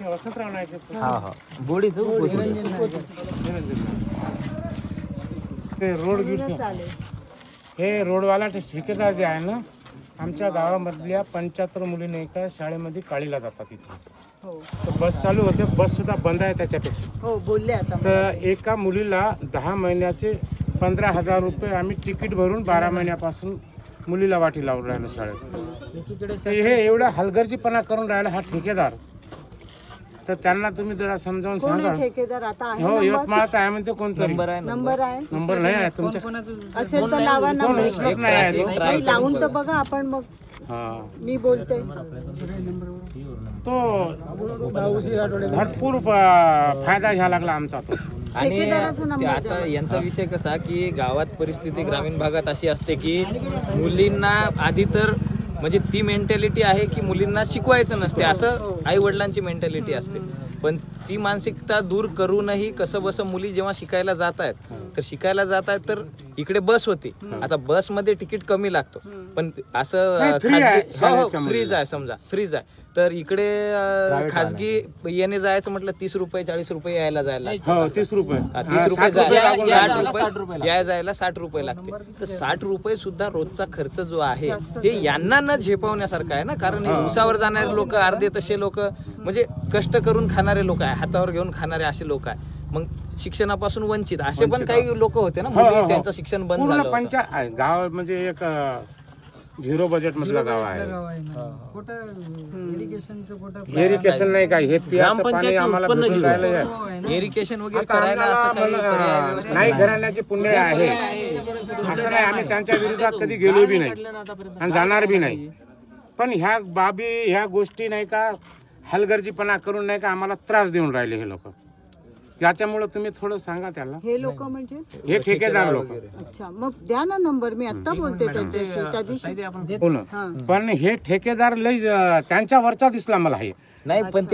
वसंतराव नाईक हा हा बोडीच ते रोडगीरचे हे रोडवाला ठेकेदार जे आहे ना, आमच्या गावामधल्या 75 मुली नाही का शाळेमध्ये काळीला जातात इथे. तर बस चालू होते, बस सुद्धा बंद आहे त्याच्यापेक्षा. हो बोलले आता तर एका मुलीला 10 महिन्याचे 15,000 रुपये आम्ही तिकीट भरून 12 महिन्यापासून मुलीला वाटी लावून राहिलो शाळेत. तर हे एवढा हलगर्जीपणा करून राहिला हा ठेकेदार. तर त्यांना तुम्ही जरा समजावून कोण सांगा. आहे ठेकेदार आता आहे हो, नंबर? यवतमाळचा आहे म्हणते कोणतरी. नंबर आहे नंबर नाही आहे तुमच्या. असेल तर लावा कोण नंबर. उचलत नाही आहे तो. नाही, लावून तर बघा आपण मग. हा, मी बोलते. तो भरपूर फायदा घ्यायला लागला आमचा तो. आणि ठेकेदाराचा नंबर आता द्या. यांचा विषय कसा की गावात परिस्थिती ग्रामीण भागात अशी असते की मुलींना आधी तर म्हणजे ती मेंटॅलिटी आहे की मुलींना शिकवायचं नसते, असं आई वडिलांची मेंटॅलिटी असते. पण ती मानसिकता दूर करूनही कसं बसं मुली जेव्हा शिकायला जात आहेत तर शिकायला जात आहेत तर इकडे बस होती. आता बसमध्ये तिकीट कमी लागतो, पण असं नाही, free आहे. फ्रीज आहे, समजा फ्रीज आहे. तर इकडे खाजगी येणे जायचं म्हटलं 30 रुपये 40 रुपये यायला जायला लागतं. हो, 30 रुपये. 30 रुपये 60 रुपये लागून जायला, जातात. 60 रुपये यायला जायला 60 रुपये लागते. तर 60 रुपये सुद्धा रोजचा खर्च जो आहे हे यांना न झेपवण्यासारखं आहे ना. कारण हे उसावर जाणारे लोक अर्धे तसे लोक म्हणजे कष्ट करून खाणारे लोक आहे, हातावर घेऊन खाणारे असे लोक आहे. मग शिक्षणापासून वंचित असे पण काही लोक होते ना, मुली त्यांचं शिक्षण बंद पूर्ण झालं होतं. गाव म्हणजे एक 0 बजेट मधलं गाव आहे. इरिगेशन नाही काय, हे पियाचं पाणी आम्हाला भेटून राहिलं आहे. इरिगेशन वगैरे आता करायला असं काही पर्याय आम्हाला व्यवस्था नाही नाही. घराण्याचे पुण्य आहे. असं नाही, आम्ही त्यांच्या विरोधात कधी गेलो बी नाही आणि जाणार बी नाही. पण ह्या बाबी ह्या गोष्टी नाही का हलगर्जीपणा करून नाही का आम्हाला त्रास देऊन राहिले हे लोक. याच्यामुळे तुम्ही थोडं सांगा त्याला. हे लोक म्हणजे हे ठेकेदार लोक. अच्छा, मग द्या ना नंबर. मी आता बोलते त्यांच्याशी त्या दिवशी. पण हे ठेकेदार लय त्यांच्या वरचा दिसला मला हे. नाही पण